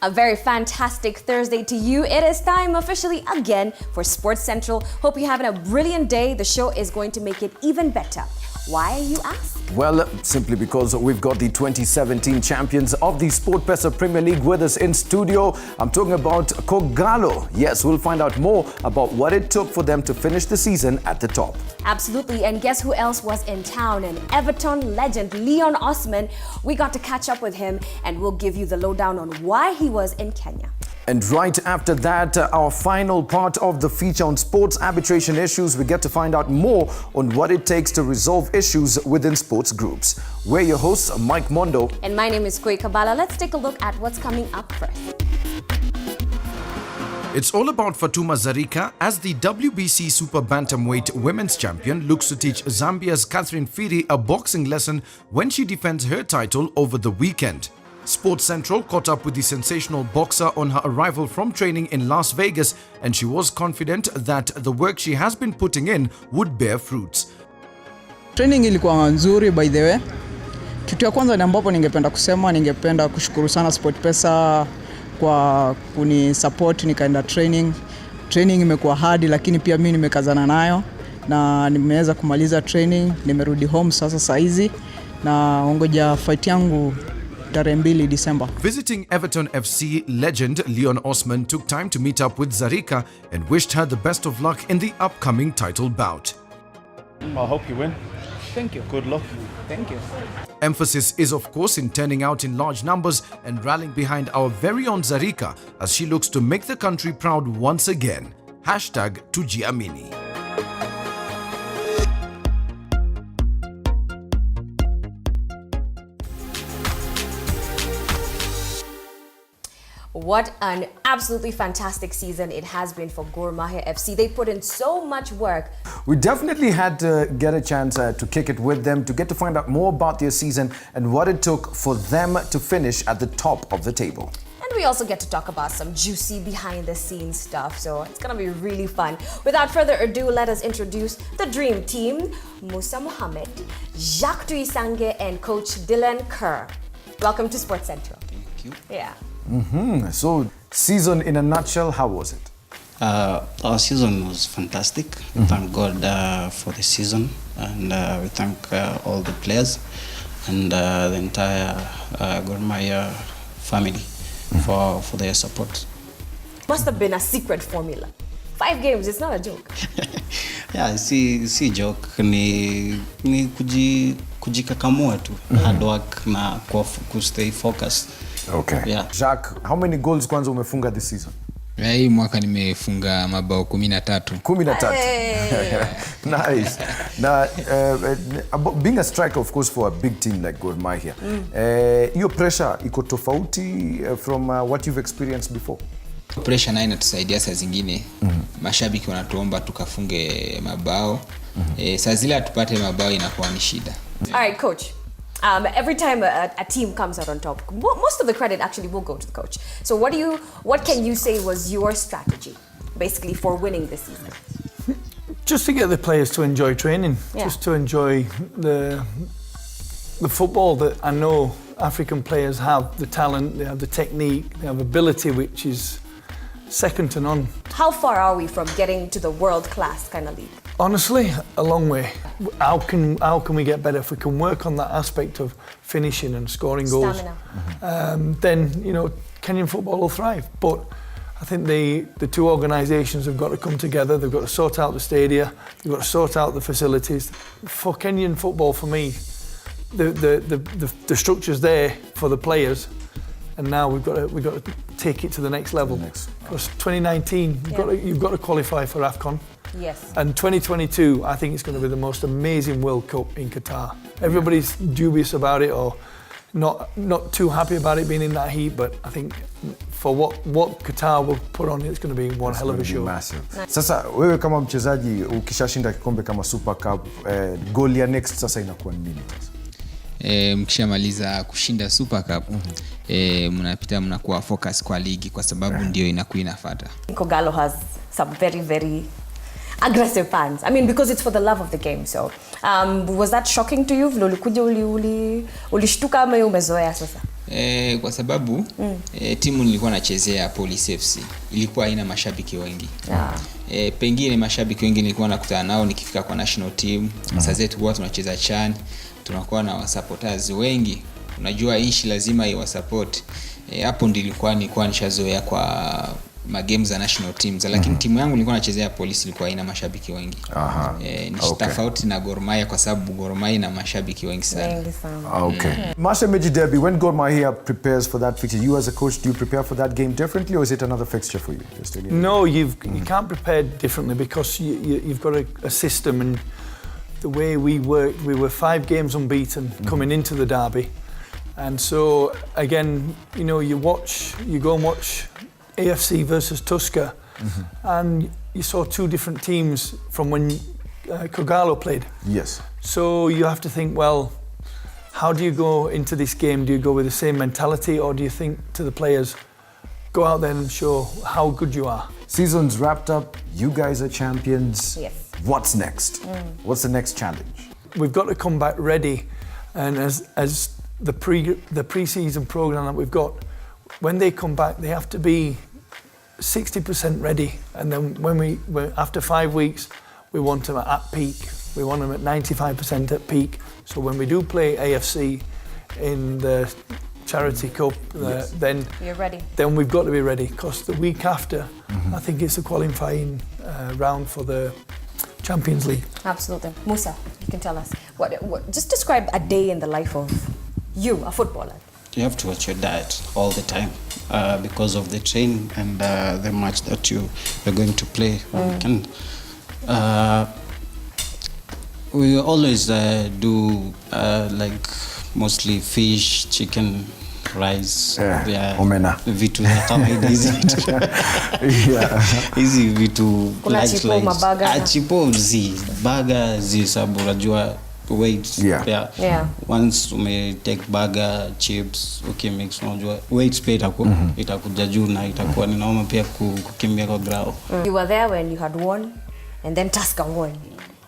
A very fantastic Thursday to you. It is time officially again for Sports Central. Hope you're having a brilliant day. The show is going to make it even better. Why, you ask? Well, simply because we've got the 2017 champions of the SportPesa Premier League with us in studio. I'm talking about K'Ogalo. Yes, we'll find out more about what it took for them to finish the season at the top. Absolutely, and guess who else was in town? An Everton legend, Leon Osman. We got to catch up with him and we'll give you the lowdown on why he was in Kenya. And right after that, our final part of the feature on sports arbitration issues, we get to find out more on what it takes to resolve issues within sports groups. We're your hosts, Mike Mondo. And my name is Koi Kabala. Let's take a look at what's coming up first. It's all about Fatuma Zarika as the WBC Super Bantamweight Women's Champion looks to teach Zambia's Catherine Phiri a boxing lesson when she defends her title over the weekend. Sports Central caught up with the sensational boxer on her arrival from training in Las Vegas, and she was confident that the work she has been putting in would bear fruits. Training ilikuwa nzuri by the way. Kitu ya kwanza ni ambapo ningependa kushukuru sana SportPesa kwa kuni support nikaenda training. Training imekuwa hard lakini pia mimi nimekazana nayo na nimeweza kumaliza training, nimerudi home sasa hizi na ngoja fight yangu tarehe 2 December. Visiting Everton FC legend Leon Osman took time to meet up with Zarika and wished her the best of luck in the upcoming title bout. I hope you win. Thank you. Good luck. Thank you. Emphasis is of course in turning out in large numbers and rallying behind our very own Zarika as she looks to make the country proud once again. #Tujiamini. What an absolutely fantastic season it has been for Gor Mahia FC. They put in so much work. We definitely had to get a chance to kick it with them, to get to find out more about their season and what it took for them to finish at the top of the table. And we also get to talk about some juicy behind the scenes stuff, so it's gonna be really fun. Without further ado, let us introduce the dream team: Musa Mohammed, Jacques Tuisange, and Coach Dylan Kerr. Welcome to Sports Central. Thank you. Yeah. So, season in a nutshell, how was it? Our season was fantastic. We thank God for the season, and we thank all the players and the entire Gor Mahia family for their support. Must have been a secret formula. 5 games, it's not a joke. Yeah, si joke, ni kujikakamua tu, hard work na stay focused. Okay. Yeah. Jacques, how many goals kwanza umefunga this season? Hii mwaka nimefunga mabao 13. 13. Nice. Now, being a striker, of course, for a big team like Gor Mahia, your pressure iko tofauti from what you've experienced before? Pressure na inatusaidia saa zingine. Mashabiki wanatuomba tukafunge mabao. Saa zile atupate mabao inakuwa ni shida. All right, coach. Every time a team comes out on top, most of the credit actually will go to the coach. So what can you say was your strategy, basically, for winning this season? Just to get the players to enjoy training, just to enjoy the football that I know African players have, the talent, they have the technique, they have ability, which is second to none. How far are we from getting to the world-class kind of league? Honestly, a long way. How can we get better? If we can work on that aspect of finishing and scoring goals, then Kenyan football will thrive. But I think the two organisations have got to come together. They've got to sort out the stadia. They've got to sort out the facilities. For Kenyan football, for me, the structure's there for the players, and now we've got to take it to the next level. Because 2019, you've got to qualify for AFCON. Yes. And 2022, I think it's going to be the most amazing World Cup in Qatar. Everybody's dubious about it or not too happy about it being in that heat, but I think for what Qatar will put on, it's going to be one hell of a show. Massive. Sasa wewe kama mchezaji ukishashinda kikombe kama Super Cup, goal ya next sasa inakuwa nini sasa? Mkishamaliza kushinda Super Cup, mnakuwa focus kwa ligi kwa sababu ndio inakuwa inafuata. K'Ogalo has some very, very aggressive fans. I mean, because it's for the love of the game. So, was that shocking to you? Ulikuja ulishtuka ama umezoea sasa? Kwa sababu timu nilikuwa nachezea Police FC ilikuwa haina mashabiki wengi. Pengine mashabiki wengi nilikuwa nakutana nao nikifika kwa national team. Sasa zetu huwa tunacheza CHAN, tunakuwa na supporters wengi. Unajua inchi lazima iwasupport. Hapo nilikuwa nishazoea kwa magames za national teams, lakini timu yangu nilikuwa nachezea Police ilikuwa haina mashabiki wengi. Ni tofauti na Gor Mahia kwa sababu Gor Mahia ina mashabiki wengi sana. Okay. Masha Meji Derby, when Gor Mahia prepares for that fixture, you as a coach, do you prepare for that game differently, or is it another fixture for you? No, you can't prepare differently because you've got a system, and the way we worked, we were 5 games unbeaten coming into the derby. And so again, you know, you go and watch AFC versus Tusker, and you saw 2 different teams from when Kogalo played. Yes. So you have to think, well, how do you go into this game? Do you go with the same mentality, or do you think to the players, go out there and show how good you are? Season's wrapped up. You guys are champions. Yes. What's next? What's the next challenge? We've got to come back ready, and as the pre-season program that we've got, when they come back, they have to be 60% ready, and then when after 5 weeks, we want them at peak. We want them at 95% at peak. So when we do play AFC in the Charity Cup, then you're ready. Then we've got to be ready, because the week after, I think it's a qualifying round for the Champions League. Absolutely. Musa, you can tell us what just describe a day in the life of you, a footballer. You have to watch your diet all the time because of the train and the match that you're going to play. We always do like mostly fish, chicken, rice, omena. Vitu za kawaida hizi vitu. Hizi vitu like chipo burger sababu unajua weight. Once ume take burger, chips, okay mix unajua weight pay itakuja juu na itakuwa ninaoma pia kukimbia kwa ground. You were there when you had won, and then Tusker won,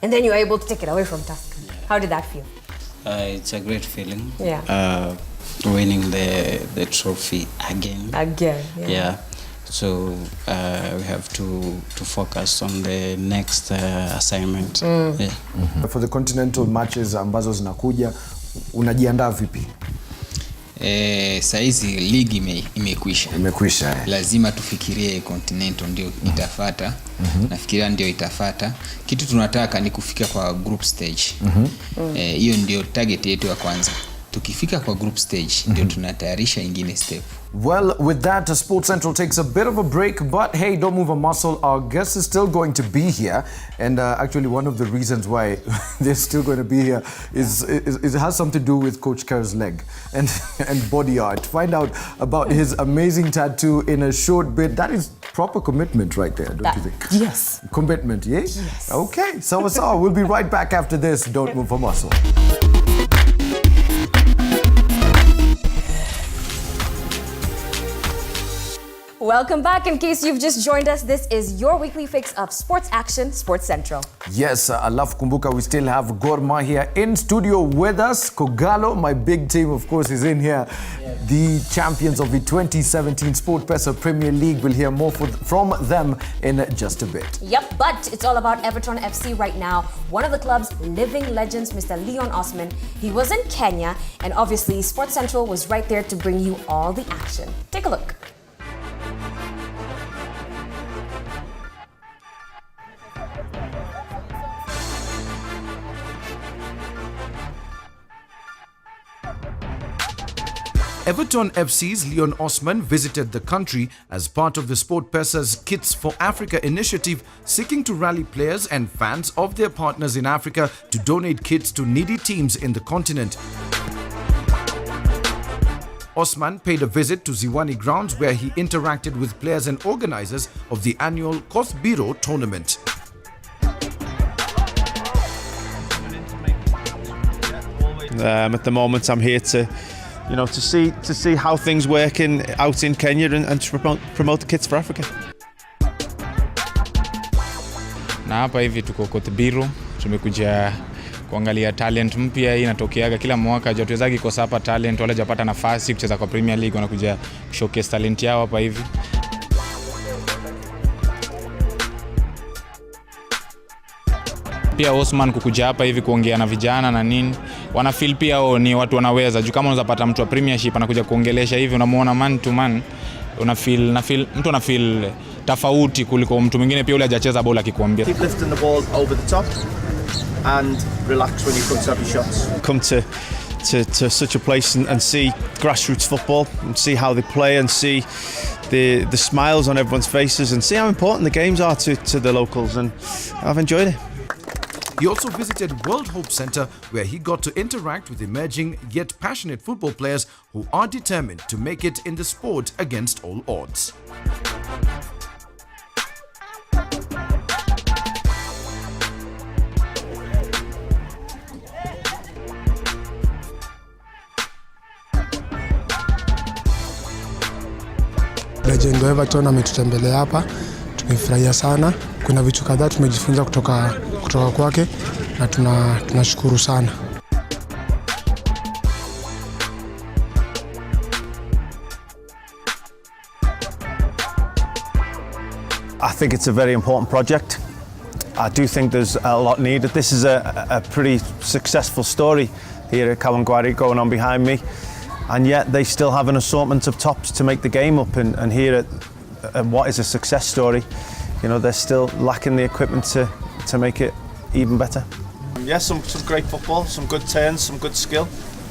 and then you were able to take it away from Tusker. How did that feel? It's a great feeling. Winning the trophy again. Yeah. So we have to focus on the next assignment. For the continental matches ambazo zinakuja, unajiandaa vipi? Saizi ligi imekwisha. Lazima tufikirie continental ndio itafuata. Nafikiria ndio itafuata. Kitu tunataka ni kufika kwa group stage. Hiyo ndio target yetu ya kwanza. Tukifika kwa group stage ndio tunatayarisha ingine step. Well, with that, Sports Central takes a bit of a break, but hey, don't move a muscle. Our guest is still going to be here, and actually one of the reasons why they're still going to be here is it has something to do with Coach Kerr's leg and body art. Find out about his amazing tattoo in a short bit. That is proper commitment right there, don't you think? Yes. Commitment, yeah? Yes. Okay, so we'll be right back after this. Don't move a muscle. Welcome back. In case you've just joined us, this is your weekly fix of sports action, Sports Central. Yes, alafu kumbuka we still have Gor Mahia in studio with us. Kogalo, my big team, of course, is in here. The champions of the 2017 SportPesa Premier League. We'll hear more from them in just a bit. Yep, but it's all about Everton FC right now. One of the club's living legends, Mr. Leon Osman, he was in Kenya, and obviously Sports Central was right there to bring you all the action. Take a look. Everton FC's Leon Osman visited the country as part of the SportPesa's Kits for Africa initiative, seeking to rally players and fans of their partners in Africa to donate kits to needy teams in the continent. Osman paid a visit to Ziwani grounds where he interacted with players and organizers of the annual Kothbiro tournament. At the moment, I'm here to see how things work out in Kenya and to promote the Kits for Africa. Na hapa hivi tuko Kothbiro, tumekuja kuangalia talent mpya hii inatokeaga kila mwaka. Hatuwezagi kosa hapa talent, wale hajapata nafasi kucheza kwa Premier League wanakuja showcase talent yao hapa hivi. Pia Osman kukuja hapa hivi kuongea na vijana na nini, wana feel pia ni watu wanaweza. Juu kama unaweza pata mtu wa Premiership anakuja kuongelesha hivi, unamuona man to man, mtu ana feel tofauti kuliko mtu mwingine pia ule hajacheza ball akikwambia. Keep lifting the ball over the top and relax when you come to have your shots. Come to such a place and see grassroots football and see how they play and see the smiles on everyone's faces and see how important the games are to the locals, and I've enjoyed it. He also visited World Hope Center, where he got to interact with emerging yet passionate football players who are determined to make it in the sport against all odds. Legend wa Everton ametutembelea hapa, tumefurahia sana. Kuna vitu kadhaa tumejifunza kutoka kwake na tunashukuru sana. I think it's a very important project. I do think there's a lot needed. This is a pretty successful story here at Kawangware going on behind me, and yet they still have an assortment of tops to make the game up, and here at what is a success story, you know, they're still lacking the equipment to make it even better. Yeah, some great football, some good turns, some good skill,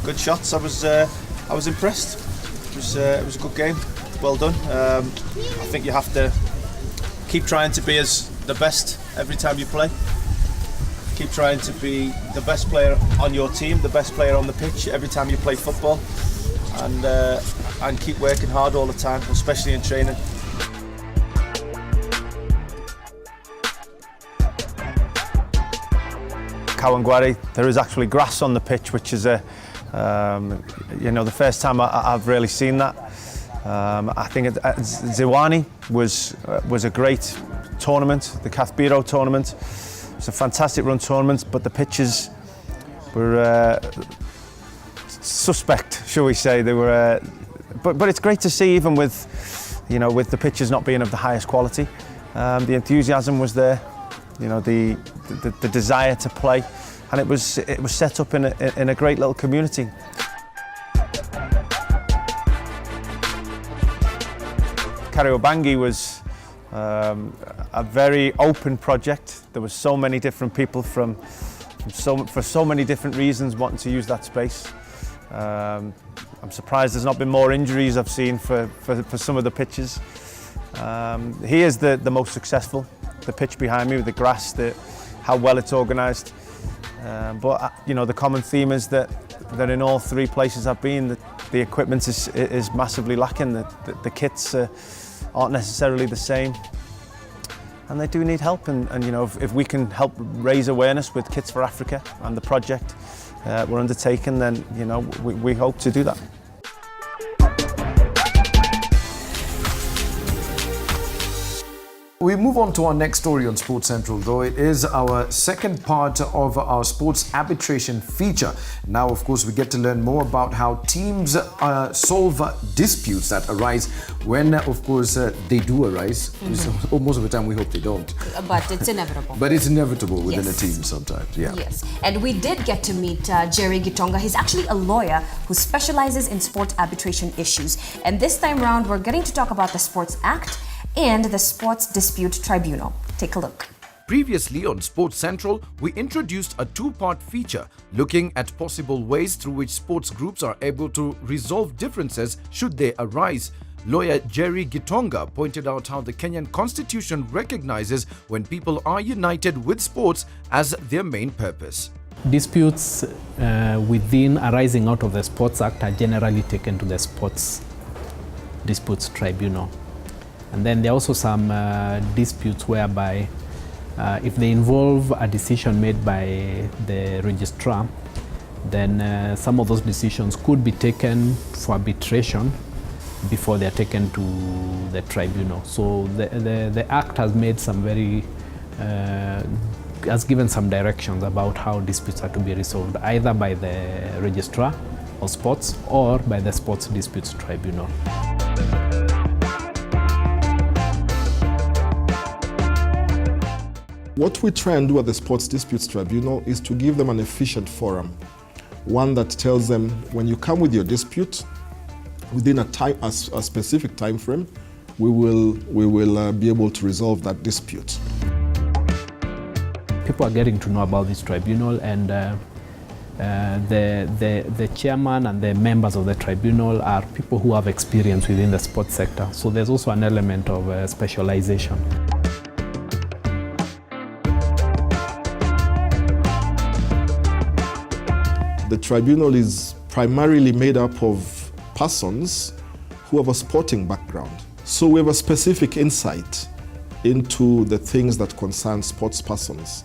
good shots. I was impressed. It was a good game, well done. I think you have to keep trying to be as the best every time you play. Keep trying to be the best player on your team, the best player on the pitch every time you play football, and keep working hard all the time, especially in training. Kawangware, there is actually grass on the pitch, which is the first time I've really seen that. I think Ziwani was a great tournament, the Cathbiro tournament. It's a fantastic run tournament, but the pitches were suspect, shall we say. They were, but it's great to see, even with the pitches not being of the highest quality. The enthusiasm was there, the desire to play, and it was set up in a great little community. Kariobangi was a very open project. There were so many different people for so many different reasons wanting to use that space. I'm surprised there's not been more injuries I've seen for some of the pitches. Here's the most successful, the pitch behind me with the grass, how well it's organised. But the common theme is that in all three places I've been, the equipment is massively lacking. The kits aren't necessarily the same, and they do need help. And if we can help raise awareness with Kits for Africa and the project we're undertaking, then we hope to do that. We move on to our next story on Sports Central, though. It is our second part of our sports arbitration feature. Now, of course, we get to learn more about how teams solve disputes that arise when, of course, they do arise. So, most of the time, we hope they don't. But it's inevitable. But it's inevitable within a team sometimes, yeah. Yes. And we did get to meet Jerry Gitonga. He's actually a lawyer who specializes in sports arbitration issues. And this time around, we're getting to talk about the Sports Act and the Sports Dispute Tribunal. Take a look. Previously on Sports Central, we introduced a two-part feature looking at possible ways through which sports groups are able to resolve differences should they arise. Lawyer Jerry Gitonga pointed out how the Kenyan Constitution recognizes when people are united with sports as their main purpose. Disputes arising out of the Sports Act are generally taken to the Sports Disputes Tribunal. And then there are also some disputes whereby if they involve a decision made by the registrar, then some of those decisions could be taken for arbitration before they are taken to the tribunal. So the Act has made some very has given some directions about how disputes are to be resolved, either by the registrar of sports or by the Sports Disputes Tribunal. What we try and do at the Sports Disputes Tribunal is to give them an efficient forum, one that tells them when you come with your dispute, within a specific time frame, we will be able to resolve that dispute. People are getting to know about this tribunal, and the chairman and the members of the tribunal are people who have experience within the sports sector. So there's also an element of specialization. The tribunal is primarily made up of persons who have a sporting background. So we have a specific insight into the things that concern sports persons.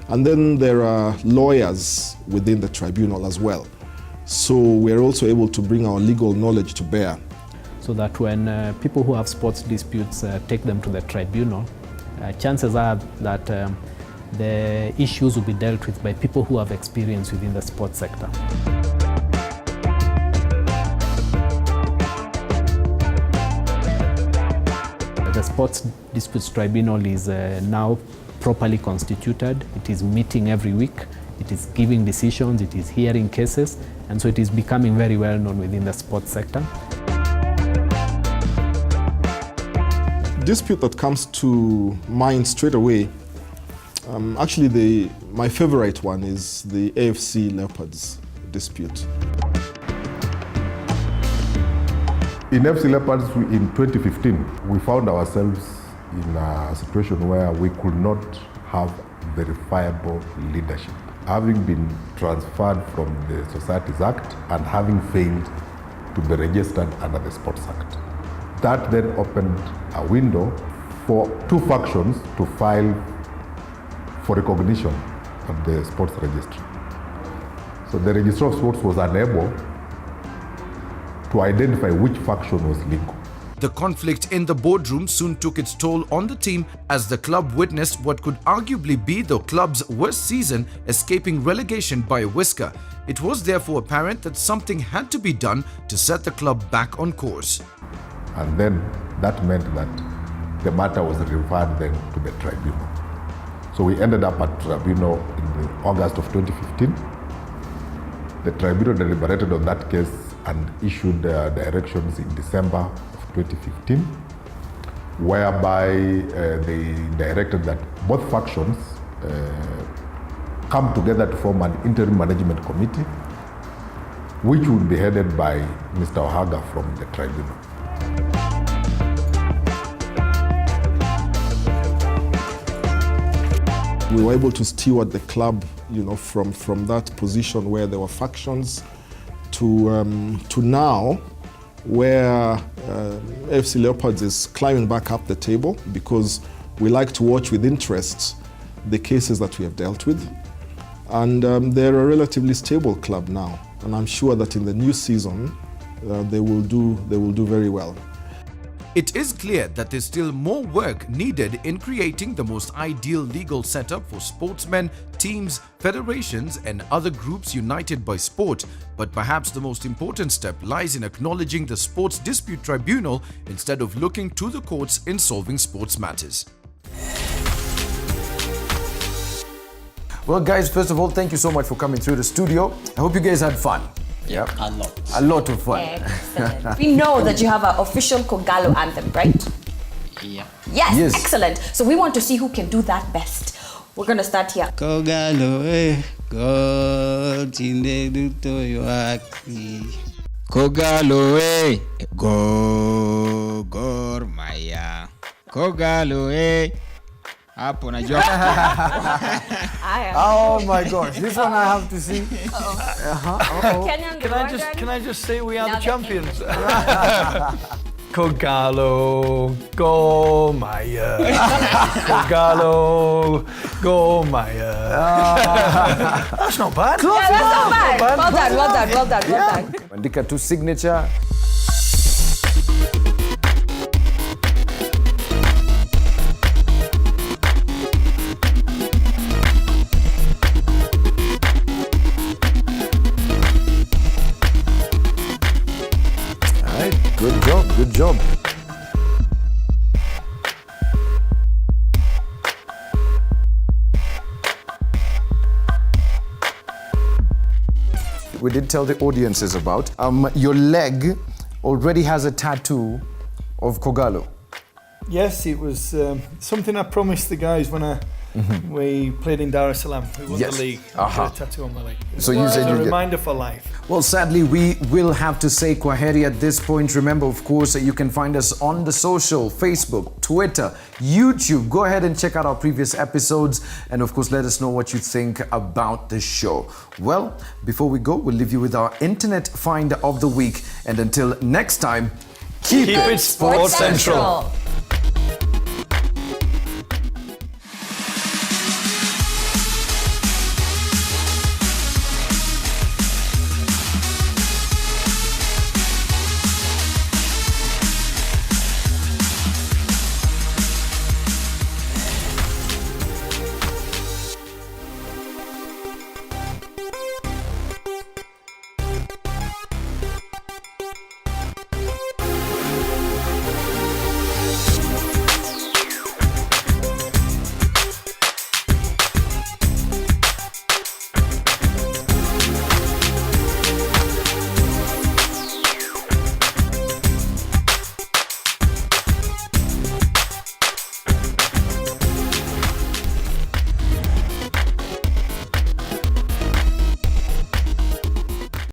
And then there are lawyers within the tribunal as well. So we're also able to bring our legal knowledge to bear. So that when people who have sports disputes take them to the tribunal, chances are that the issues will be dealt with by people who have experience within the sports sector. The Sports Disputes Tribunal is now properly constituted. It is meeting every week. It is giving decisions. It is hearing cases. And so it is becoming very well known within the sports sector. Dispute that comes to mind straight away, actually my favorite one is the AFC Leopards dispute. In FC Leopards in 2015, we found ourselves in a situation where we could not have verifiable leadership. Having been transferred from the Societies Act and having failed to be registered under the Sports Act. That then opened a window for two factions to file for recognition of the sports registry. So the Registrar of Sports was unable to identify which faction was legal. The conflict in the boardroom soon took its toll on the team as the club witnessed what could arguably be the club's worst season, escaping relegation by a whisker. It was therefore apparent that something had to be done to set the club back on course. And then that meant that the matter was referred then to the tribunal. So we ended up at tribunal in August of 2015. The tribunal deliberated on that case and issued directions in December of 2015, whereby they directed that both factions come together to form an interim management committee, which would be headed by Mr. Ohaga from the tribunal. We were able to steward the club, from that position where there were factions to now where FC Leopards is climbing back up the table, because we like to watch with interest the cases that we have dealt with. And they're a relatively stable club now. And I'm sure that in the new season, they will do very well. It is clear that there's still more work needed in creating the most ideal legal setup for sportsmen, teams, federations and other groups united by sport. But perhaps the most important step lies in acknowledging the Sports Dispute Tribunal instead of looking to the courts in solving sports matters. Well, guys, first of all, thank you so much for coming through the studio. I hope you guys had fun. Yeah, a lot of fun. Excellent. We know that you have an official Kogalo anthem, right? Yeah. Yes, excellent. So we want to see who can do that best. We're going to start here. Kogalo, go tinde duto yoaki. Kogalo, go Gor Mahia. Kogalo, hapo najua. Oh my gosh, this one I have to see. Can I just say we are the champions? Kogalo, go Mahia. Kogalo, go Mahia. That's not bad. Yeah, that's not bad. Well done. Mandika to signature. right, good job, good job. We did tell the audiences about. Your leg already has a tattoo of Kogalo. Yes, it was something I promised the guys when we played in Dar es Salaam. We won the league. I got a tattoo on my leg. So you said a you reminder for life. Well, sadly, we will have to say kwaheri at this point. Remember, of course, you can find us on the social, Facebook, Twitter, YouTube. Go ahead and check out our previous episodes. And of course, let us know what you think about the show. Well, before we go, we'll leave you with our internet find of the week. And until next time, keep it Sports Central.